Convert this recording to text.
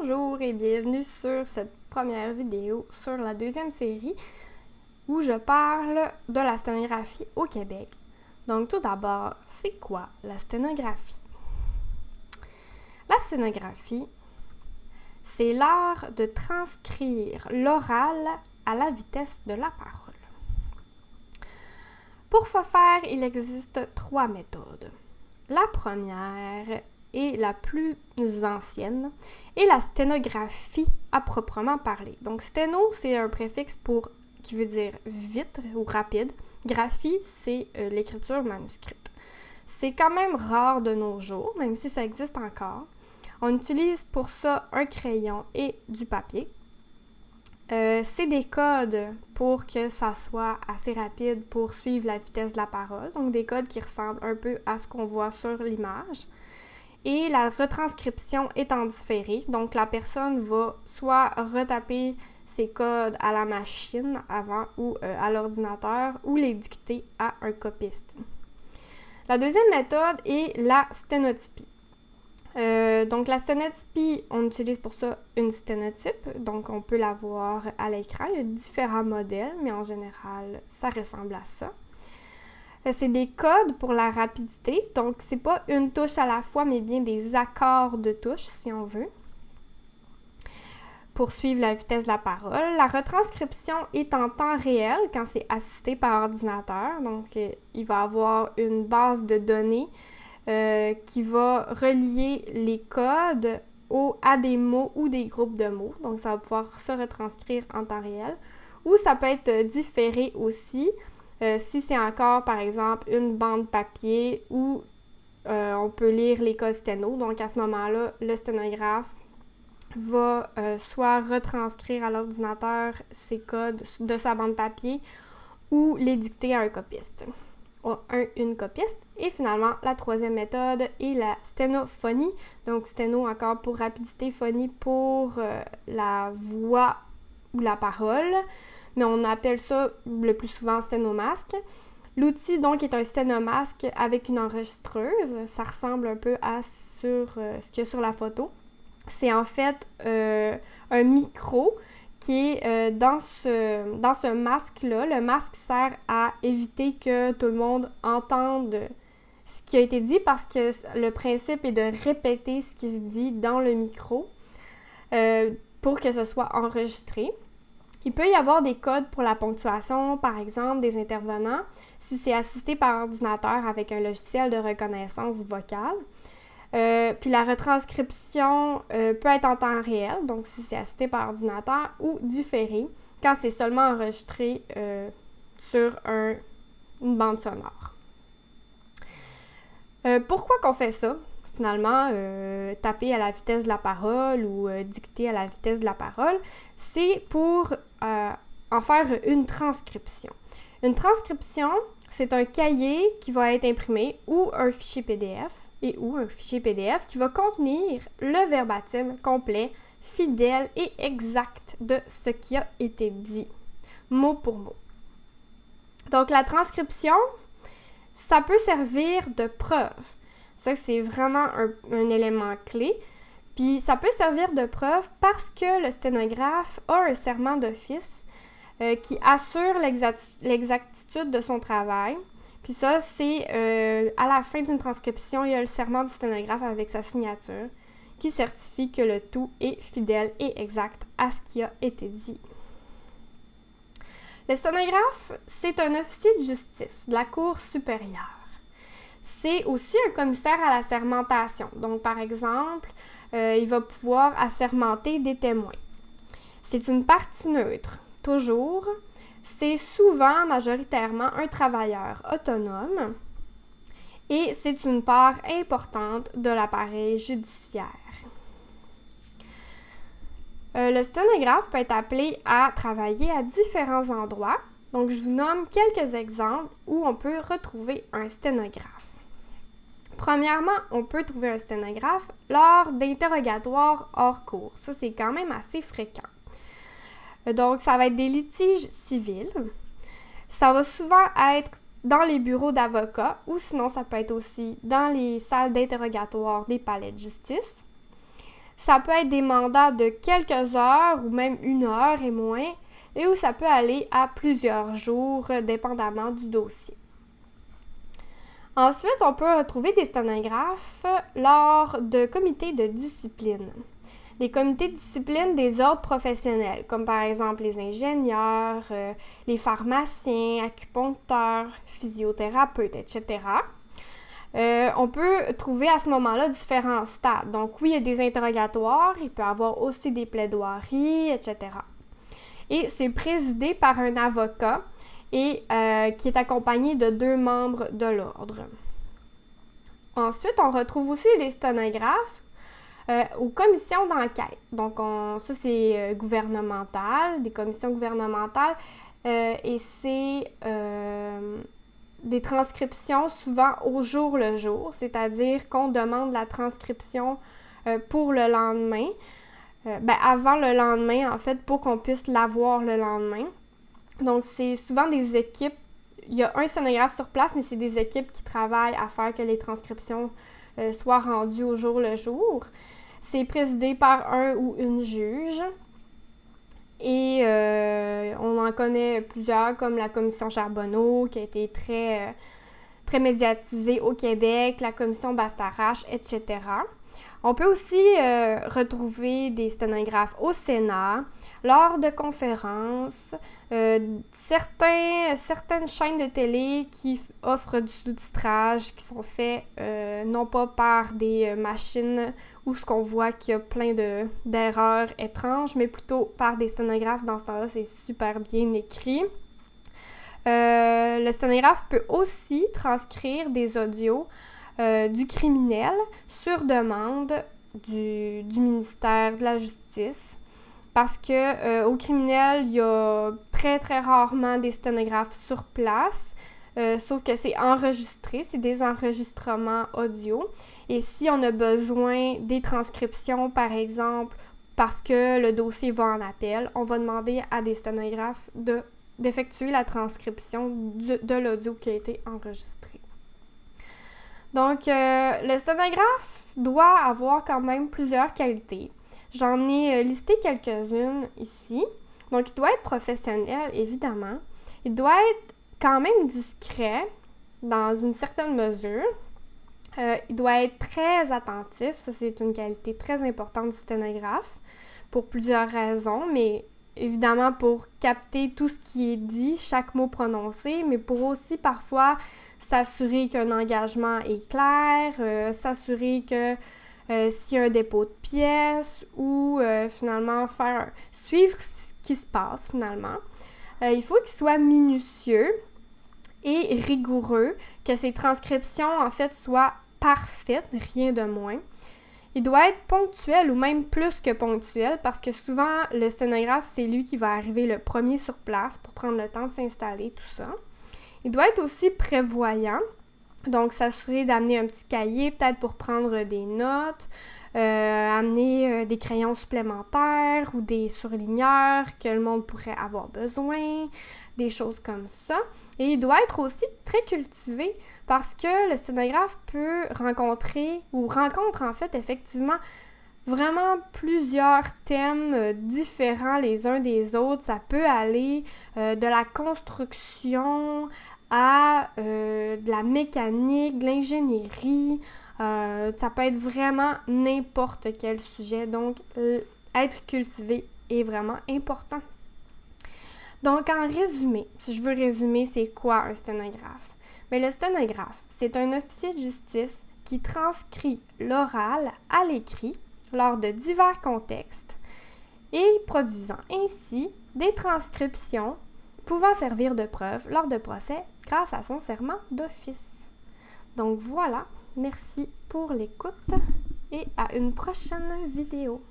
Bonjour et bienvenue sur cette première vidéo sur la deuxième série où je parle de la sténographie au Québec. Donc tout d'abord, c'est quoi la sténographie? La sténographie, c'est l'art de transcrire l'oral à la vitesse de la parole. Pour ce faire, il existe 3 méthodes. La première et la plus ancienne est la sténographie à proprement parler. Donc sténo, c'est un préfixe qui veut dire vite ou rapide. Graphie, c'est l'écriture manuscrite. C'est quand même rare de nos jours, même si ça existe encore. On utilise pour ça un crayon et du papier. C'est des codes pour que ça soit assez rapide pour suivre la vitesse de la parole. Donc des codes qui ressemblent un peu à ce qu'on voit sur l'image. Et la retranscription est en différé. Donc la personne va soit retaper ces codes à la machine avant ou à l'ordinateur ou les dicter à un copiste. La deuxième méthode est la sténotypie. Donc la sténotypie, on utilise pour ça une sténotype, donc on peut la voir à l'écran. Il y a différents modèles, mais en général, ça ressemble à ça. C'est des codes pour la rapidité, donc c'est pas une touche à la fois, mais bien des accords de touche, si on veut, pour suivre la vitesse de la parole. La retranscription est en temps réel quand c'est assisté par ordinateur, donc il va y avoir une base de données qui va relier les codes à des mots ou des groupes de mots. Donc, ça va pouvoir se retranscrire en temps réel. Ou ça peut être différé aussi, si c'est encore, par exemple, une bande papier où on peut lire les codes sténo. Donc, à ce moment-là, le sténographe va soit retranscrire à l'ordinateur ces codes de sa bande papier ou les dicter à un copiste. Une copiste. Et finalement, la troisième méthode est la sténophonie. Donc, sténo encore pour rapidité, phonie pour la voix ou la parole. Mais on appelle ça le plus souvent sténomasque. L'outil, donc, est un sténomasque avec une enregistreuse. Ça ressemble un peu à ce qu'il y a sur la photo. C'est en fait un micro qui est dans ce masque-là. Le masque sert à éviter que tout le monde entende ce qui a été dit parce que le principe est de répéter ce qui se dit dans le micro pour que ce soit enregistré. Il peut y avoir des codes pour la ponctuation, par exemple, des intervenants, si c'est assisté par ordinateur avec un logiciel de reconnaissance vocale. Puis la retranscription peut être en temps réel, donc si c'est assisté par ordinateur, ou différé, quand c'est seulement enregistré sur une bande sonore. Pourquoi qu'on fait ça? Finalement, taper à la vitesse de la parole ou dicter à la vitesse de la parole, c'est pour en faire une transcription. Une transcription, c'est un cahier qui va être imprimé ou un fichier PDF ou un fichier PDF qui va contenir le verbatim complet, fidèle et exact de ce qui a été dit, mot pour mot. Donc, la transcription, ça peut servir de preuve. Ça, c'est vraiment un élément clé. Puis, ça peut servir de preuve parce que le sténographe a un serment d'office qui assure l'exactitude de son travail. Puis ça, c'est à la fin d'une transcription, il y a le serment du sténographe avec sa signature qui certifie que le tout est fidèle et exact à ce qui a été dit. Le sténographe, c'est un officier de justice de la Cour supérieure. C'est aussi un commissaire à la sermentation. Donc, par exemple, il va pouvoir assermenter des témoins. C'est une partie neutre, toujours. C'est souvent, majoritairement, un travailleur autonome et c'est une part importante de l'appareil judiciaire. Le sténographe peut être appelé à travailler à différents endroits. Donc, je vous nomme quelques exemples où on peut retrouver un sténographe. Premièrement, on peut trouver un sténographe lors d'interrogatoires hors cours. Ça, c'est quand même assez fréquent. Donc, ça va être des litiges civils. Ça va souvent être dans les bureaux d'avocats ou sinon, ça peut être aussi dans les salles d'interrogatoire des palais de justice. Ça peut être des mandats de quelques heures ou même 1 heure et moins, et où ça peut aller à plusieurs jours, dépendamment du dossier. Ensuite, on peut retrouver des sténographes lors de comités de discipline. Les comités de discipline des ordres professionnels, comme par exemple les ingénieurs, les pharmaciens, acupuncteurs, physiothérapeutes, etc. On peut trouver à ce moment-là différents stades. Donc oui, il y a des interrogatoires, il peut y avoir aussi des plaidoiries, etc. Et c'est présidé par un avocat et qui est accompagné de 2 membres de l'ordre. Ensuite, on retrouve aussi les sténographes aux commissions d'enquête. Donc, ça, c'est gouvernemental, des commissions gouvernementales, et c'est des transcriptions souvent au jour le jour, c'est-à-dire qu'on demande la transcription pour le lendemain, avant le lendemain, en fait, pour qu'on puisse l'avoir le lendemain. Donc, c'est souvent des équipes, il y a un sténographe sur place, mais c'est des équipes qui travaillent à faire que les transcriptions soient rendues au jour le jour. C'est présidé par un ou une juge. Et on en connaît plusieurs, comme la commission Charbonneau, qui a été très, très médiatisée au Québec, la commission Bastarache, etc. On peut aussi retrouver des sténographes au Sénat, lors de conférences, certaines chaînes de télé qui offrent du sous-titrage, qui sont faits non pas par des machines où ce qu'on voit qu'il y a plein d'erreurs étranges, mais plutôt par des sténographes. Dans ce temps-là, c'est super bien écrit. Le sténographe peut aussi transcrire des audios du criminel sur demande du ministère de la Justice, parce que au criminel, il y a très très rarement des sténographes sur place, sauf que c'est enregistré, c'est des enregistrements audio, et si on a besoin des transcriptions, par exemple, parce que le dossier va en appel, on va demander à des sténographes d'effectuer la transcription de l'audio qui a été enregistré. Donc, le sténographe doit avoir quand même plusieurs qualités. J'en ai listé quelques-unes ici. Donc, il doit être professionnel, évidemment. Il doit être quand même discret, dans une certaine mesure. Il doit être très attentif. Ça, c'est une qualité très importante du sténographe, pour plusieurs raisons, mais évidemment pour capter tout ce qui est dit, chaque mot prononcé, mais pour aussi parfois s'assurer qu'un engagement est clair, s'assurer que s'il y a un dépôt de pièces ou finalement suivre ce qui se passe finalement. Il faut qu'il soit minutieux et rigoureux, que ses transcriptions en fait soient parfaites, rien de moins. Il doit être ponctuel ou même plus que ponctuel, parce que souvent le sténographe, c'est lui qui va arriver le premier sur place pour prendre le temps de s'installer, tout ça. Il doit être aussi prévoyant, donc s'assurer d'amener un petit cahier, peut-être pour prendre des notes, amener des crayons supplémentaires ou des surligneurs que le monde pourrait avoir besoin, des choses comme ça. Et il doit être aussi très cultivé, parce que le sténographe peut rencontre en fait effectivement vraiment plusieurs thèmes différents les uns des autres. Ça peut aller de la construction à de la mécanique, de l'ingénierie. Ça peut être vraiment n'importe quel sujet. Donc, être cultivé est vraiment important. Donc, en résumé, si je veux résumer, c'est quoi un sténographe? Mais le sténographe, c'est un officier de justice qui transcrit l'oral à l'écrit lors de divers contextes et produisant ainsi des transcriptions pouvant servir de preuve lors de procès grâce à son serment d'office. Donc voilà, merci pour l'écoute et à une prochaine vidéo.